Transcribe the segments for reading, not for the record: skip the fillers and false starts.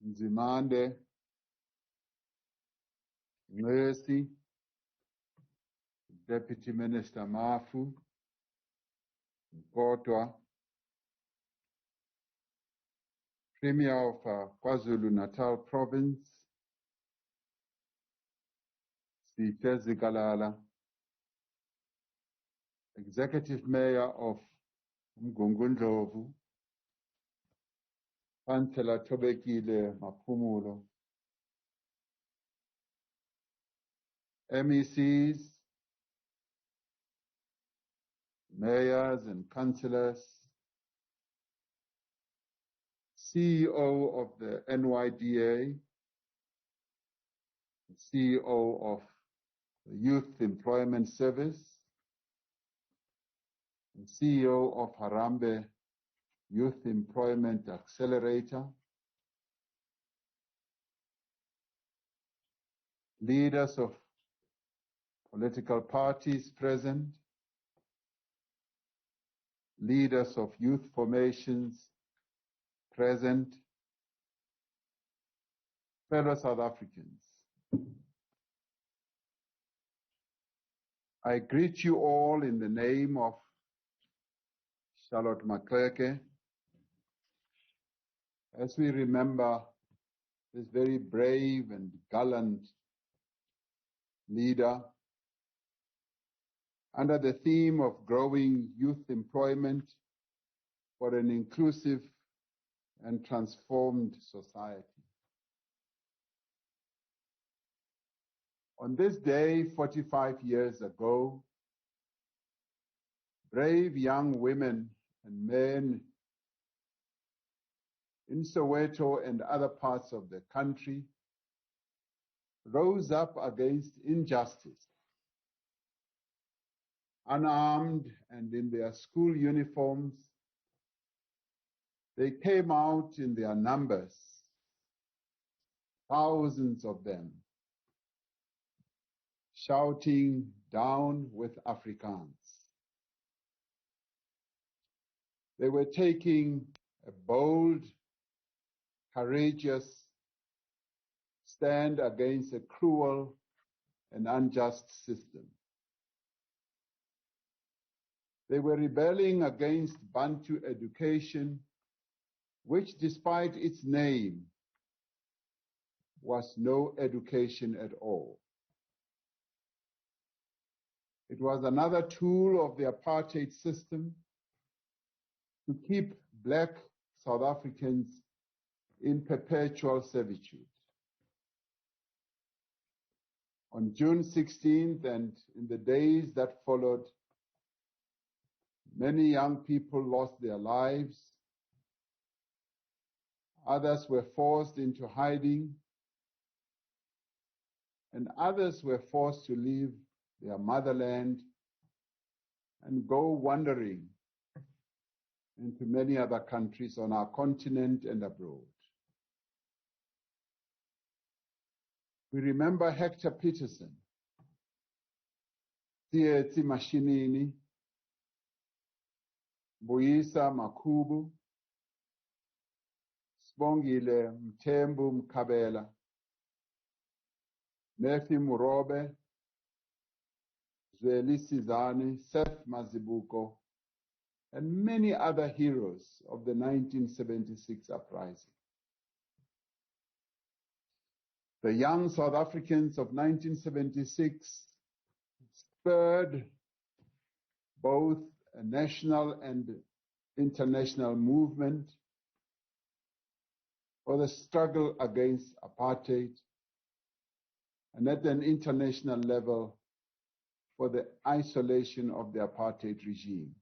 Nzimande, Mercy, Deputy Minister Mafu, Mpotwa, Premier of KwaZulu-Natal Province, Sithe Zikalala, Executive Mayor of Mgungundlovu, Councillor Thobekile Maphumulo, MECs, mayors and councillors, CEO of the NYDA, CEO of the Youth Employment Service, and CEO of Harambee Youth Employment Accelerator, leaders of political parties present, leaders of youth formations present, fellow South Africans. I greet you all in the name of Charlotte Maxeke as we remember this very brave and gallant leader under the theme of growing youth employment for an inclusive and transformed society. On this day, 45 years ago, brave young women and men in Soweto and other parts of the country rose up against injustice. Unarmed and in their school uniforms, they came out in their numbers, thousands of them, shouting, "Down with Afrikaans." They were taking a bold, courageous stand against a cruel and unjust system. They were rebelling against Bantu education, which, despite its name, was no education at all. It was another tool of the apartheid system to keep black South Africans in perpetual servitude. On June 16th and in the days that followed, many young people lost their lives. Others were forced into hiding, and others were forced to leave their motherland and go wandering into many other countries on our continent and abroad. We remember Hector Peterson, Tsietsi Mashinini, Buyisa Makubu, Sibongile Mthembu Mkhabela, Nefi Murobe, Zweli Sizani, Seth Mazibuko, and many other heroes of the 1976 uprising. The young South Africans of 1976 spurred both a national and international movement for the struggle against apartheid, and at an international level for the isolation of the apartheid regime.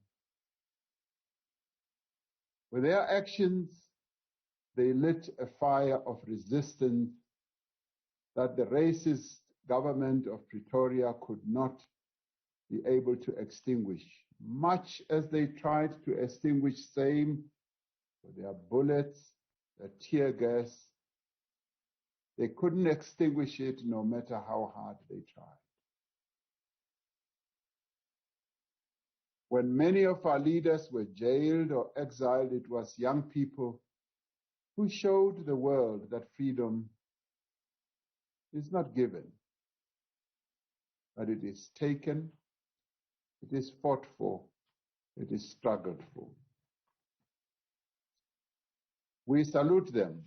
With their actions, they lit a fire of resistance that the racist government of Pretoria could not be able to extinguish, much as they tried to extinguish same with their bullets, their tear gas. They couldn't extinguish it no matter how hard they tried. When many of our leaders were jailed or exiled, it was young people who showed the world that freedom is not given, but it is taken, it is fought for, it is struggled for. We salute them.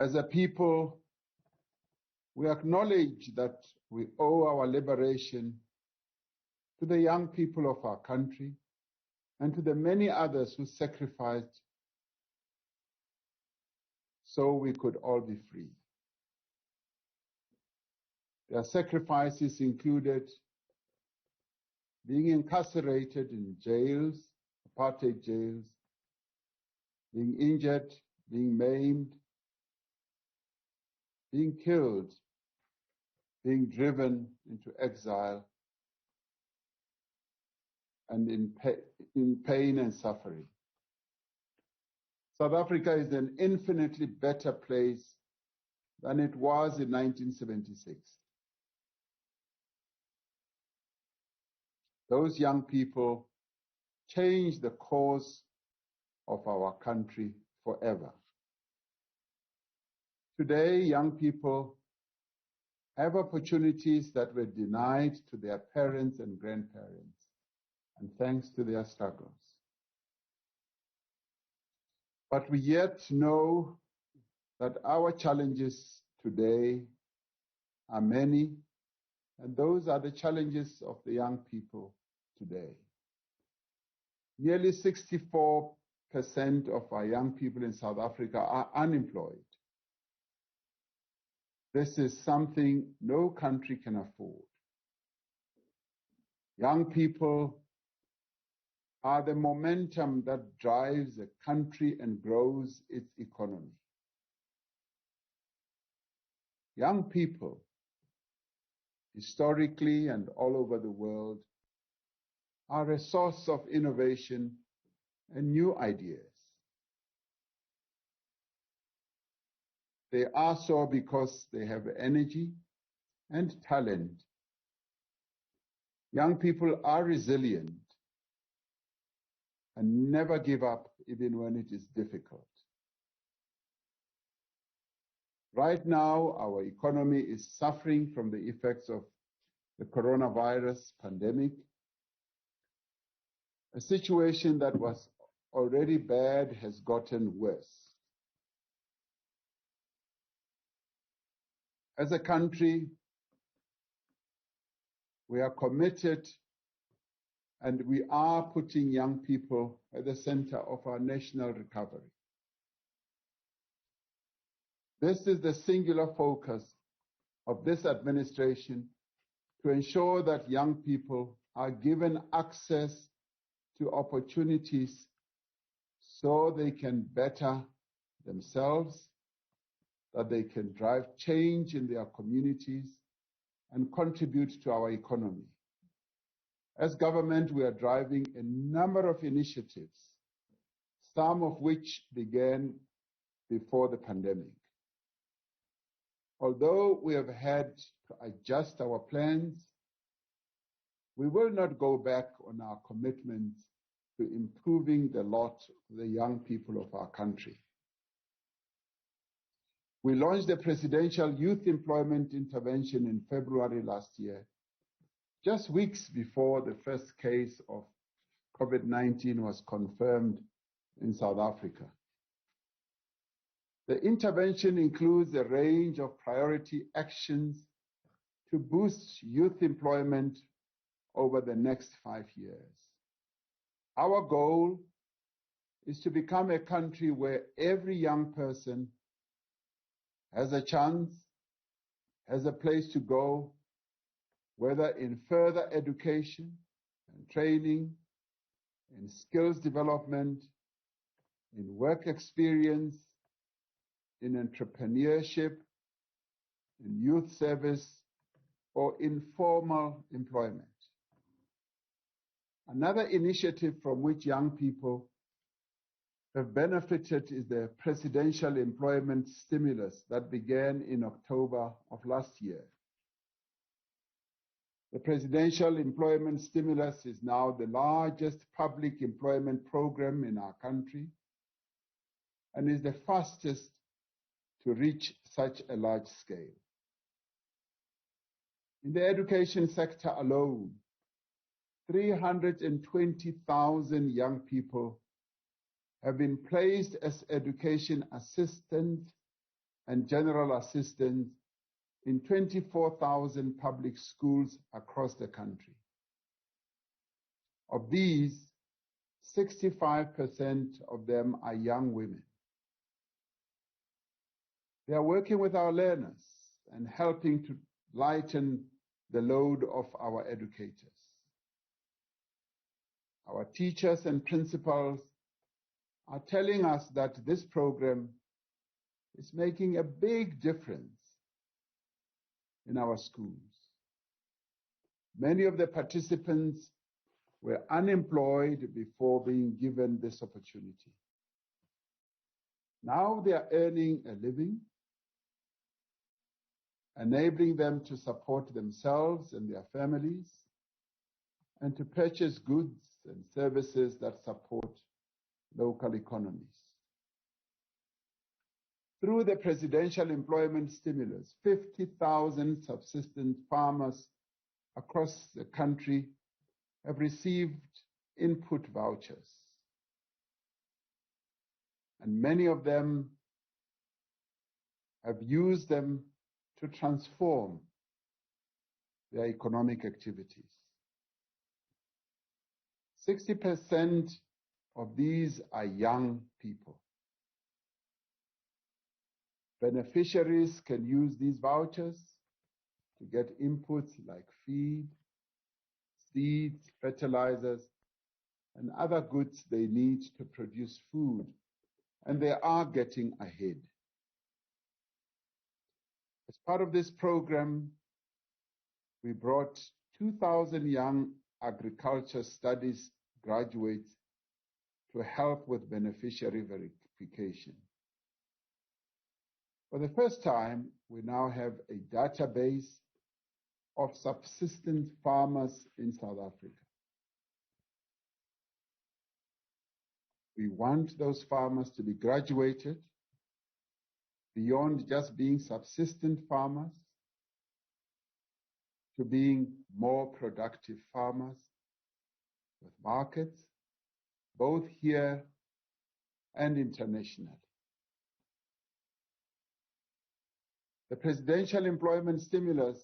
As a people, we acknowledge that we owe our liberation to the young people of our country and to the many others who sacrificed so we could all be free. Their sacrifices included being incarcerated in jails, apartheid jails, being injured, being maimed, being killed, being driven into exile, and in pain and suffering. South Africa is an infinitely better place than it was in 1976. Those young people changed the course of our country forever. Today, young people have opportunities that were denied to their parents and grandparents, and thanks to their struggles. But we yet know that our challenges today are many, and those are the challenges of the young people today. Nearly 64% of our young people in South Africa are unemployed. This is something no country can afford. Young people are the momentum that drives a country and grows its economy. Young people, historically and all over the world, are a source of innovation and new ideas. They are so because they have energy and talent. Young people are resilient and never give up even when it is difficult. Right now, our economy is suffering from the effects of the coronavirus pandemic, a situation that was already bad has gotten worse. As a country, we are committed and we are putting young people at the center of our national recovery. This is the singular focus of this administration to ensure that young people are given access to opportunities so they can better themselves, that they can drive change in their communities and contribute to our economy. As government, we are driving a number of initiatives, some of which began before the pandemic. Although we have had to adjust our plans, we will not go back on our commitments to improving the lot of the young people of our country. We launched the Presidential Youth Employment Intervention in February last year, just weeks before the first case of COVID-19 was confirmed in South Africa. The intervention includes a range of priority actions to boost youth employment over the next 5 years. Our goal is to become a country where every young person has a chance, has a place to go, whether in further education and training, in skills development, in work experience, in entrepreneurship, in youth service, or informal employment. Another initiative from which young people have benefited is the Presidential Employment Stimulus that began in October of last year. The Presidential Employment Stimulus is now the largest public employment program in our country, and is the fastest to reach such a large scale. In the education sector alone, 320,000 young people have been placed as education assistants and general assistants in 24,000 public schools across the country. Of these, 65% of them are young women. They are working with our learners and helping to lighten the load of our educators. Our teachers and principals are telling us that this program is making a big difference in our schools. Many of the participants were unemployed before being given this opportunity. Now they are earning a living, enabling them to support themselves and their families, and to purchase goods and services that support local economies. Through the presidential employment stimulus, 50,000 subsistence farmers across the country have received input vouchers, and many of them have used them to transform their economic activities. 60% of these are young people. Beneficiaries can use these vouchers to get inputs like feed, seeds, fertilizers, and other goods they need to produce food, and they are getting ahead. As part of this program, we brought 2,000 young agriculture studies graduates to help with beneficiary verification. For the first time, we now have a database of subsistence farmers in South Africa. We want those farmers to be graduated beyond just being subsistent farmers to being more productive farmers with markets, both here and internationally. The presidential employment stimulus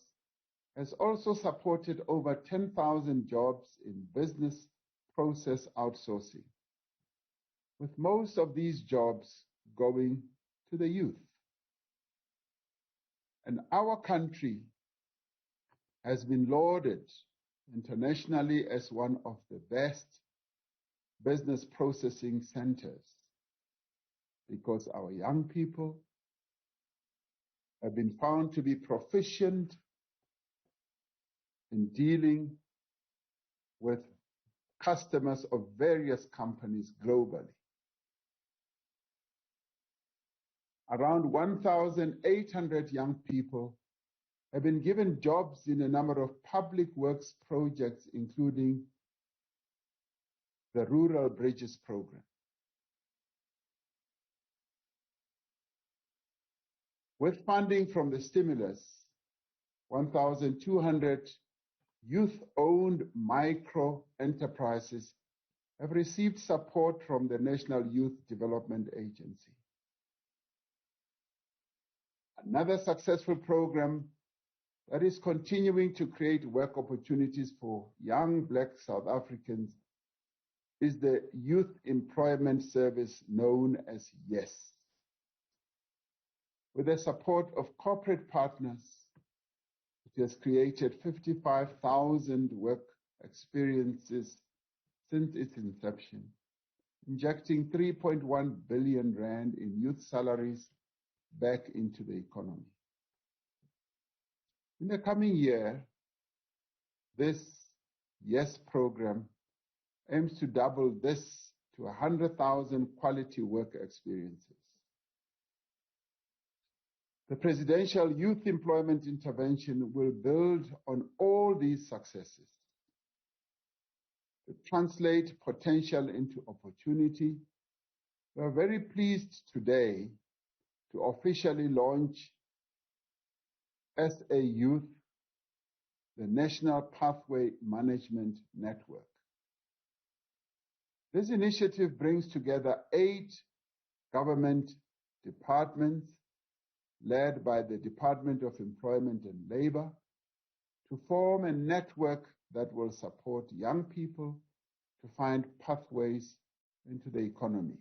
has also supported over 10,000 jobs in business process outsourcing, with most of these jobs going to the youth. And our country has been lauded internationally as one of the best business processing centers because our young people have been found to be proficient in dealing with customers of various companies globally. Around 1,800 young people have been given jobs in a number of public works projects, including the Rural Bridges Program. With funding from the stimulus, 1,200 youth-owned micro enterprises have received support from the National Youth Development Agency. Another successful program that is continuing to create work opportunities for young Black South Africans is the Youth Employment Service known as YES. With the support of corporate partners, it has created 55,000 work experiences since its inception, injecting 3.1 billion rand in youth salaries back into the economy. In the coming year, this YES program aims to double this to 100,000 quality work experiences. The Presidential Youth Employment Intervention will build on all these successes to translate potential into opportunity We are very pleased today to officially launch SA Youth, the National Pathway Management Network. This initiative brings together 8 government departments led by the Department of Employment and Labor to form a network that will support young people to find pathways into the economy.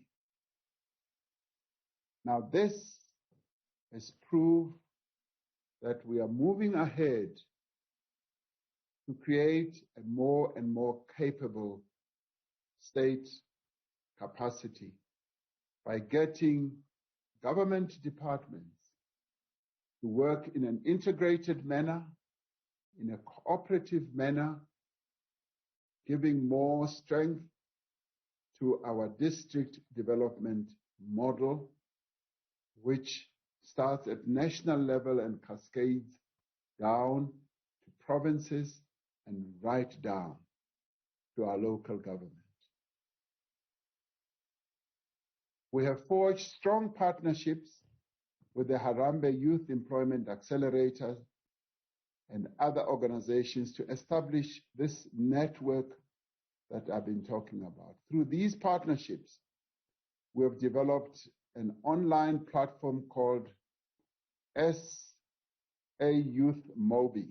Now, this has proved that we are moving ahead to create a more and more capable state capacity by getting government departments to work in an integrated manner, in a cooperative manner, giving more strength to our district development model, which starts at national level and cascades down to provinces and right down to our local government. We have forged strong partnerships with the Harambee Youth Employment Accelerator and other organizations to establish this network that I've been talking about. Through these partnerships, we have developed an online platform called SA Youth Mobi.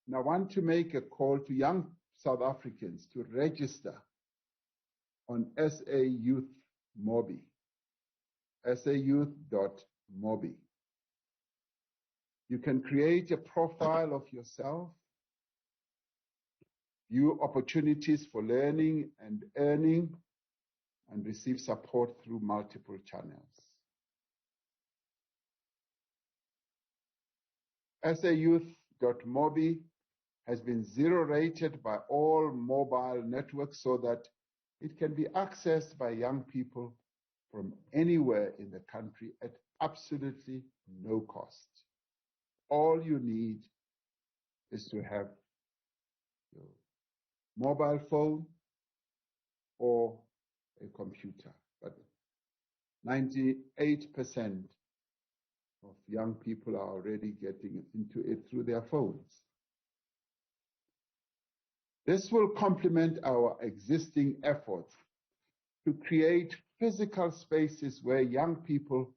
And I want to make a call to young South Africans to register on SA Youth Mobi, sayouth.mobi. You can create a profile of yourself, view opportunities for learning and earning, and receive support through multiple channels. sayouth.mobi has been zero-rated by all mobile networks so that it can be accessed by young people from anywhere in the country at absolutely no cost. All you need is to have your mobile phone or a computer. But 98% of young people are already getting into it through their phones. This will complement our existing efforts to create physical spaces where young people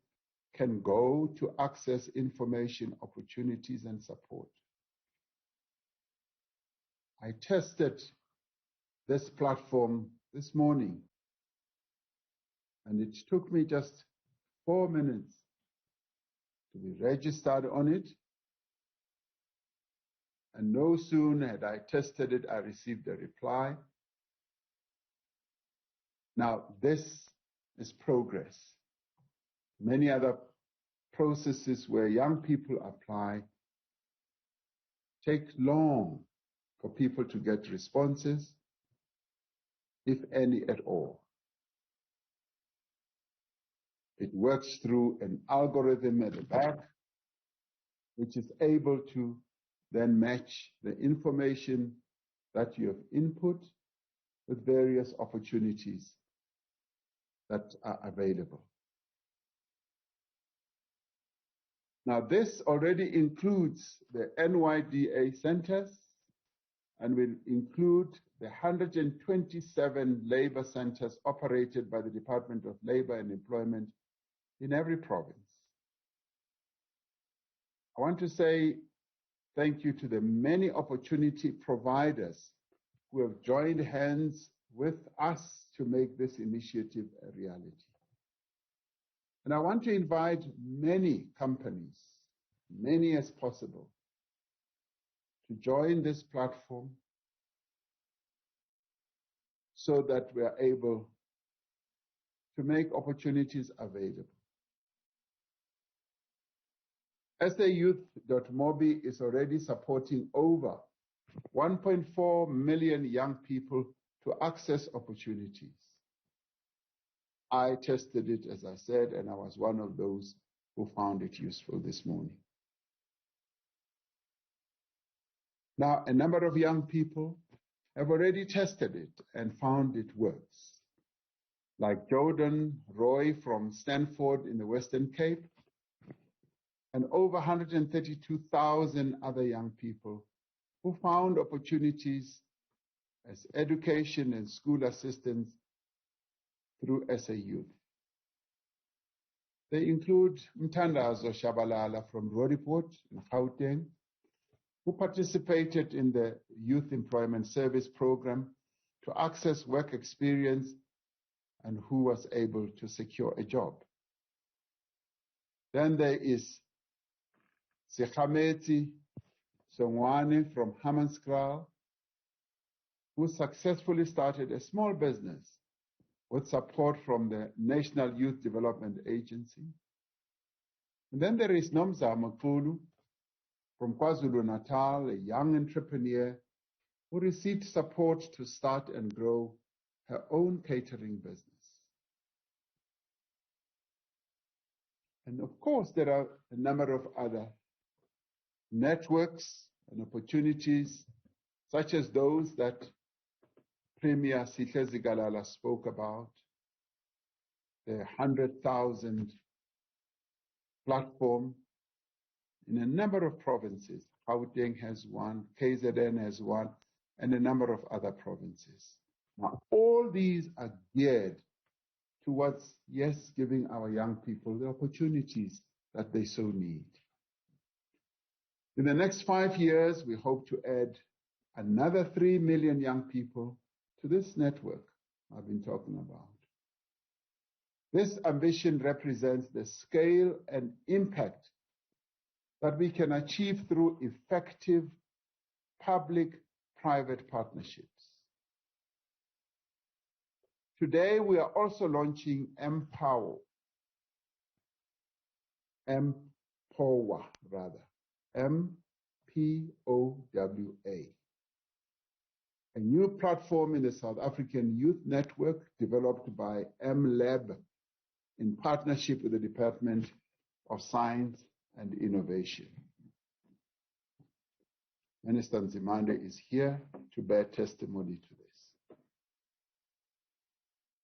can go to access information, opportunities, and support. I tested this platform this morning, and it took me just 4 minutes to be registered on it. And no sooner had I tested it, I received a reply. Now, this is progress. Many other processes where young people apply take long for people to get responses, if any at all. It works through an algorithm at the back, which is able to then match the information that you have input with various opportunities that are available. Now, this already includes the NYDA centers and will include the 127 labor centers operated by the Department of Labor and Employment in every province. I want to say thank you to the many opportunity providers who have joined hands with us to make this initiative a reality. And I want to invite many companies, many as possible, to join this platform so that we are able to make opportunities available. sayouth.mobi is already supporting over 1.4 million young people to access opportunities. I tested it, as I said, and I was one of those who found it useful this morning. Now, a number of young people have already tested it and found it works. like Jordan Roy from Stanford in the Western Cape, and over 132,000 other young people who found opportunities as education and school assistants through SA Youth. They include Mtandazo Shabalala from Roodepoort in Gauteng, who participated in the Youth Employment Service Program to access work experience and who was able to secure a job. Then there is Sekhameti Songwane from Hammanskraal, who successfully started a small business with support from the National Youth Development Agency. And then there is Nomzamo Kulu from KwaZulu-Natal, a young entrepreneur who received support to start and grow her own catering business. And of course, there are a number of other networks and opportunities, such as those that Premier Sihle Zikalala spoke about, the 100,000 platform in a number of provinces. Gauteng has one, KZN has one, and a number of other provinces. Now, all these are geared towards, yes, giving our young people the opportunities that they so need. In the next 5 years, we hope to add another 3 million young people to this network I've been talking about. This ambition represents the scale and impact that we can achieve through effective public-private partnerships. Today, we are also launching Empower, M-P-O-W-A, a new platform in the South African Youth Network developed by MLab in partnership with the Department of Science and Innovation. Minister Nzimande is here to bear testimony to this.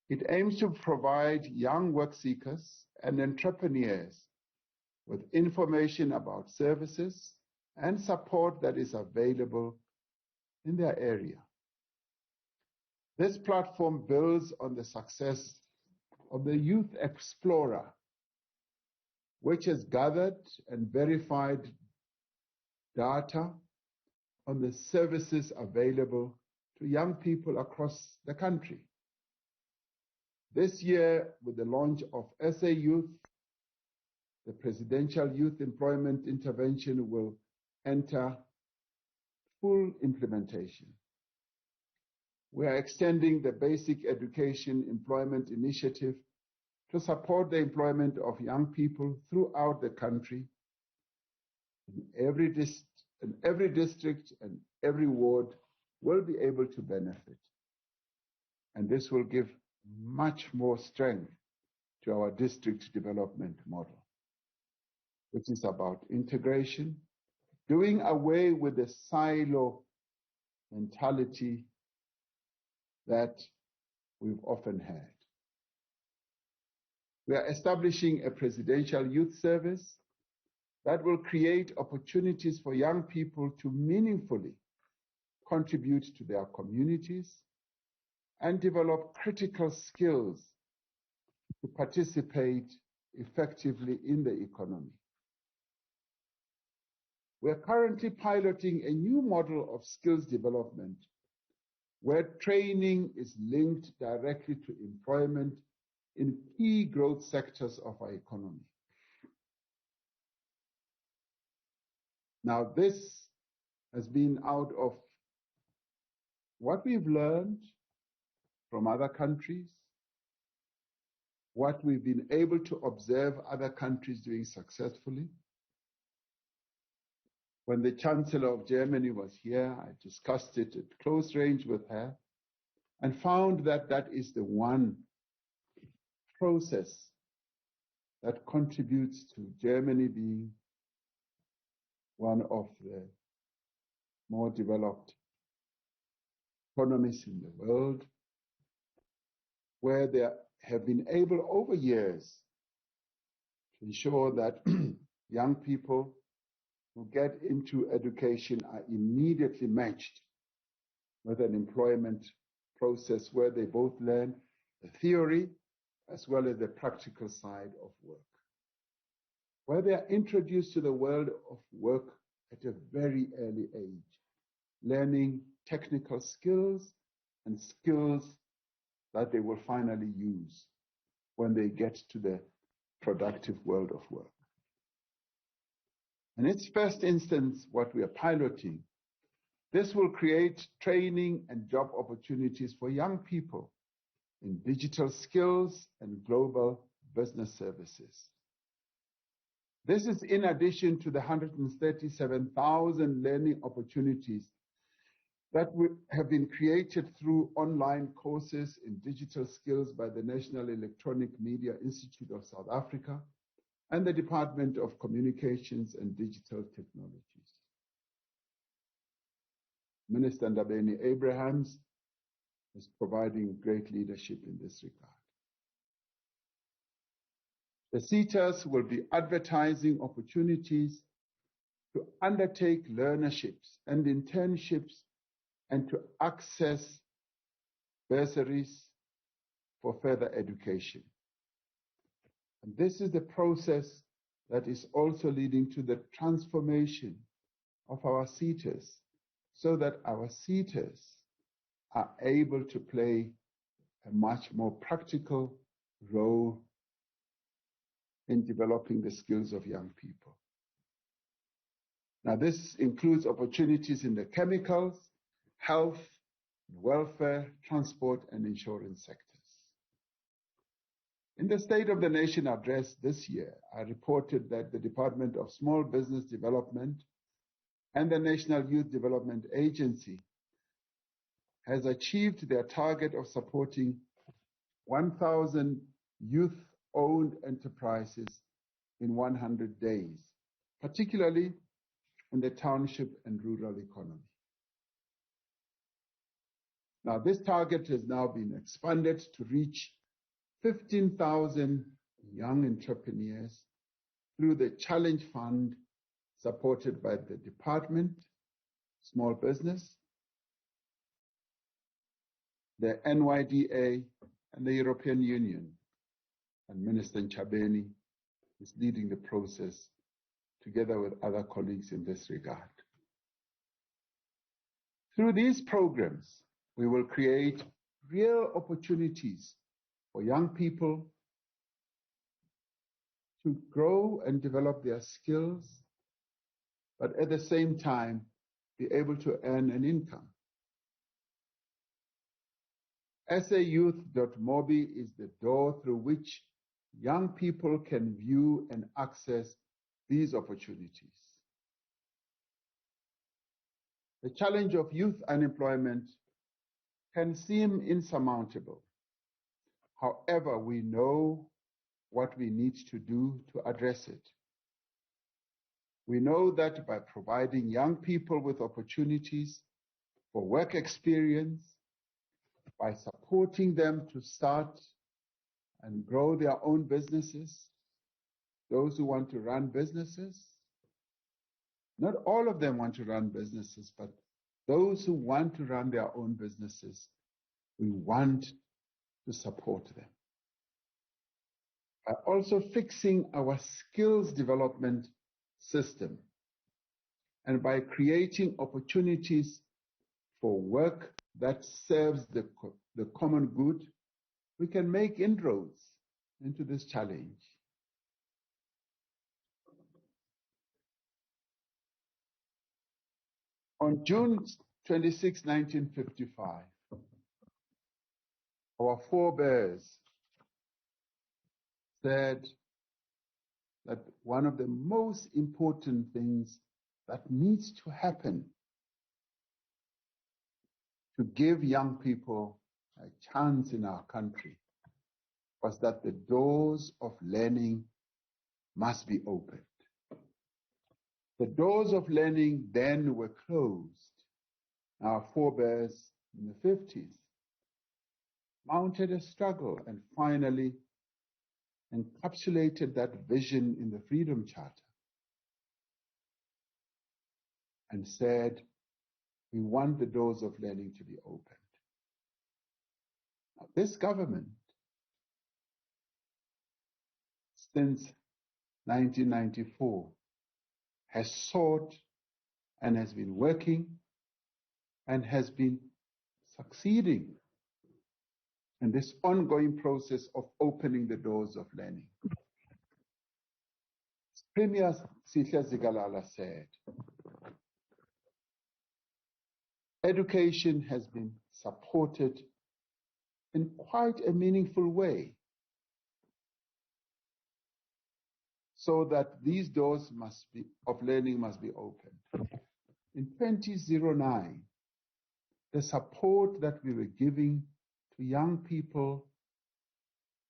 It aims to provide young work seekers and entrepreneurs with information about services and support that is available in their area. This platform builds on the success of the Youth Explorer, which has gathered and verified data on the services available to young people across the country. This year, with the launch of SA Youth, the Presidential Youth Employment Intervention will enter full implementation. We are extending the Basic Education Employment Initiative to support the employment of young people throughout the country. Every district and every ward will be able to benefit. And this will give much more strength to our district development model, which is about integration, doing away with the silo mentality that we've often had. We are establishing a presidential youth service that will create opportunities for young people to meaningfully contribute to their communities and develop critical skills to participate effectively in the economy. We are currently piloting a new model of skills development where training is linked directly to employment in key growth sectors of our economy. Now, this has been out of what we've learned from other countries, what we've been able to observe other countries doing successfully. When the Chancellor of Germany was here, I discussed it at close range with her and found that that is the one process that contributes to Germany being one of the more developed economies in the world, where there have been able over years to ensure that young people who get into education are immediately matched with an employment process where they both learn the theory as well as the practical side of work, where they are introduced to the world of work at a very early age, learning technical skills and skills that they will finally use when they get to the productive world of work. In its first instance, what we are piloting, this will create training and job opportunities for young people in digital skills and global business services. This is in addition to the 137,000 learning opportunities that have been created through online courses in digital skills by the National Electronic Media Institute of South Africa and the Department of Communications and Digital Technologies. Minister Ndabeni Abrahams is providing great leadership in this regard. The SETAs will be advertising opportunities to undertake learnerships and internships and to access bursaries for further education. And this is the process that is also leading to the transformation of our SETAs, so that our SETAs are able to play a much more practical role in developing the skills of young people. Now, this includes opportunities in the chemicals, health, welfare, transport, and insurance sectors. In the State of the Nation address this year, I reported that the Department of Small Business Development and the National Youth Development Agency has achieved their target of supporting 1,000 youth-owned enterprises in 100 days, particularly in the township and rural economy. Now, this target has now been expanded to reach 15,000 young entrepreneurs through the Challenge Fund supported by the Department, Small Business, the NYDA, and the European Union. And Minister Ntshabeni is leading the process together with other colleagues in this regard. Through these programs, we will create real opportunities for young people to grow and develop their skills, but at the same time, be able to earn an income. sayouth.mobi is the door through which young people can view and access these opportunities. The challenge of youth unemployment can seem insurmountable. However, we know what we need to do to address it. We know that by providing young people with opportunities for work experience, by supporting them to start and grow their own businesses, those who want to run businesses, not all of them want to run businesses, but those who want to run their own businesses, we want to support them. By also fixing our skills development system and by creating opportunities for work that serves the common good, we can make inroads into this challenge. On June 26, 1955, our forebears said that one of the most important things that needs to happen to give young people a chance in our country was that the doors of learning must be opened. The doors of learning then were closed. Our forebears in the 50s mounted a struggle and finally encapsulated that vision in the Freedom Charter and said, we want the doors of learning to be opened. Now, this government, since 1994, has sought and has been working and has been succeeding in this ongoing process of opening the doors of learning. Premier Sihle Zikalala said, education has been supported in quite a meaningful way so that these doors of learning must be opened. In 2009, the support that we were giving to young people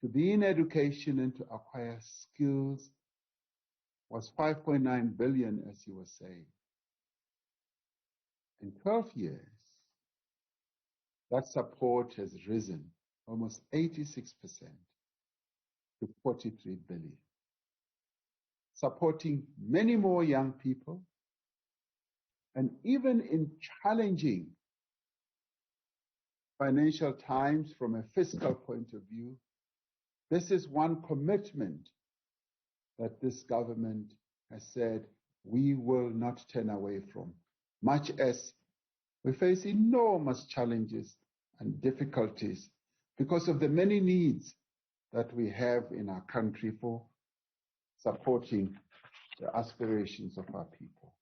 to be in education and to acquire skills was 5.9 billion, as you were saying. In 12 years, that support has risen almost 86% to 43 billion, supporting many more young people. And even in challenging financial times from a fiscal point of view, this is one commitment that this government has said we will not turn away from, much as we face enormous challenges and difficulties because of the many needs that we have in our country for supporting the aspirations of our people.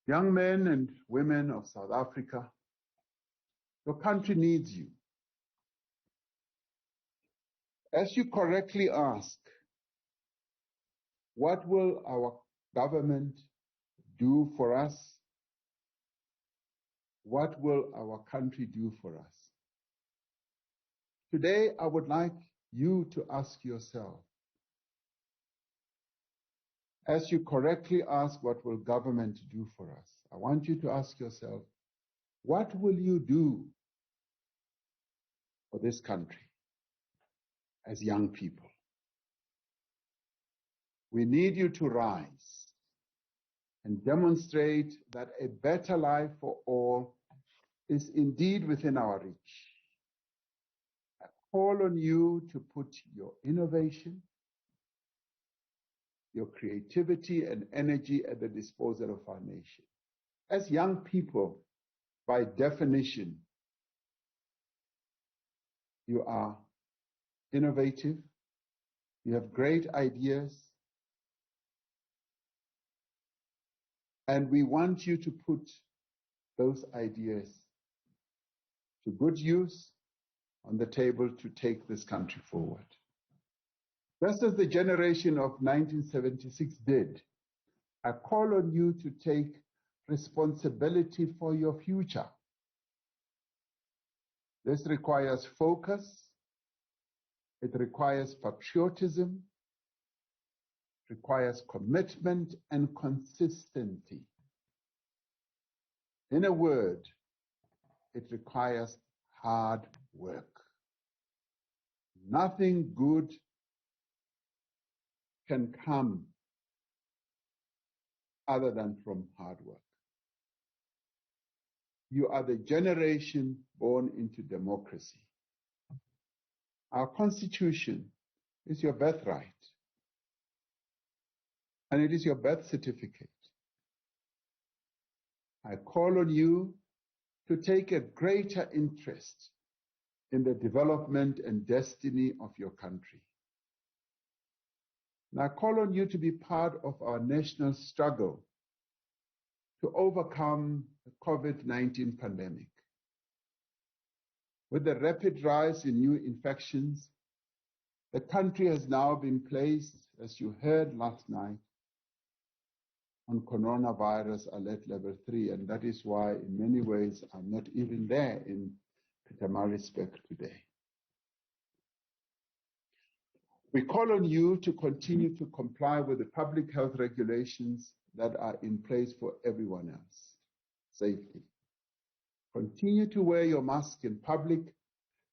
Young men and women of South Africa, your country needs you. As you correctly ask, what will our government do for us? What will our country do for us? Today, I would like you to ask yourself, as you correctly ask what will government do for us, I want you to ask yourself, what will you do for this country as young people? We need you to rise and demonstrate that a better life for all is indeed within our reach. I call on you to put your innovation, your creativity and energy at the disposal of our nation. As young people, by definition, you are innovative, you have great ideas, and we want you to put those ideas to good use on the table to take this country forward. Just as the generation of 1976 did, I call on you to take responsibility for your future. This requires focus, it requires patriotism, it requires commitment and consistency. In a word, it requires hard work. Nothing good can come other than from hard work. You are the generation born into democracy. Our Constitution is your birthright, and it is your birth certificate. I call on you to take a greater interest in the development and destiny of your country. And I call on you to be part of our national struggle to overcome the COVID-19 pandemic. With the rapid rise in new infections, the country has now been placed, as you heard last night, on coronavirus alert level 3, and that is why in many ways I'm not even there in Pietermaritzburg today. We call on you to continue to comply with the public health regulations that are in place for everyone else. Safety. Continue to wear your mask in public.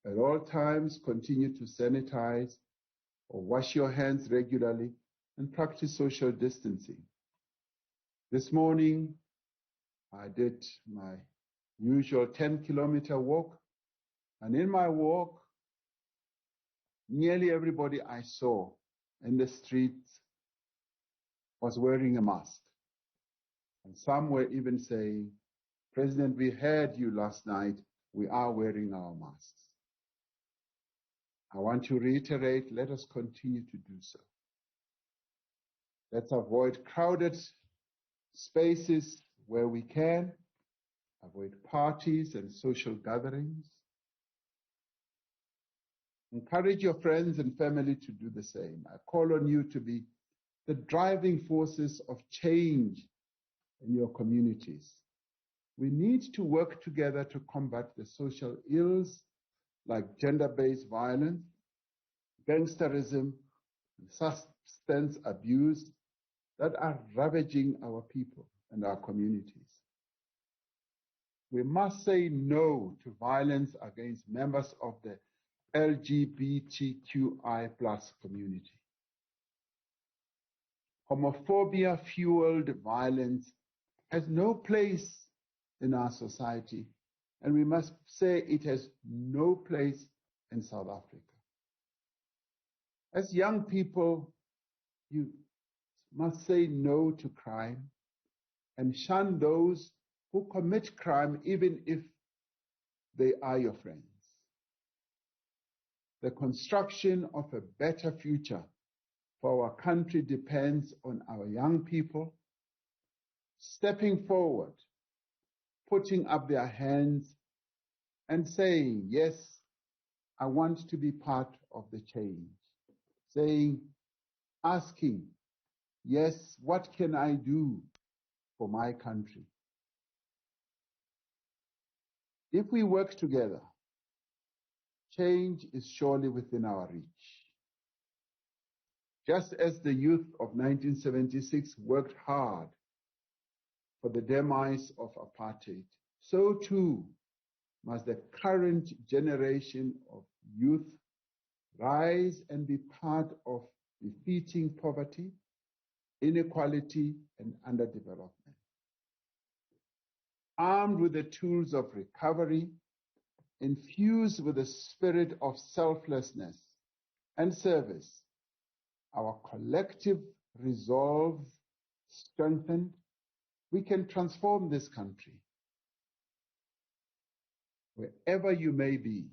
At all times, continue to sanitize or wash your hands regularly and practice social distancing. This morning, I did my usual 10-kilometer walk, and in my walk, nearly everybody I saw in the streets was wearing a mask. And some were even saying, "President, we heard you last night. We are wearing our masks." I want to reiterate, let us continue to do so. Let's avoid crowded spaces where we can, avoid parties and social gatherings. Encourage your friends and family to do the same. I call on you to be the driving forces of change in your communities. We need to work together to combat the social ills like gender-based violence, gangsterism, and substance abuse that are ravaging our people and our communities. We must say no to violence against members of the LGBTQI+ community. Homophobia-fueled violence has no place in our society, and we must say it has no place in South Africa. As young people, you must say no to crime and shun those who commit crime even if they are your friends. The construction of a better future for our country depends on our young people stepping forward, putting up their hands and saying, "Yes, I want to be part of the change." Asking, "Yes, what can I do for my country?" If we work together, change is surely within our reach. Just as the youth of 1976 worked hard for the demise of apartheid, so too must the current generation of youth rise and be part of defeating poverty, inequality, and underdevelopment. Armed with the tools of recovery, infused with the spirit of selflessness and service, our collective resolve strengthened, we can transform this country. Wherever you may be,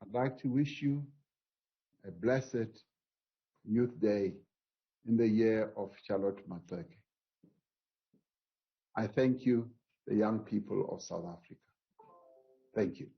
I'd like to wish you a blessed Youth Day in the year of Charlotte Maxeke. I thank you, the young people of South Africa. Thank you.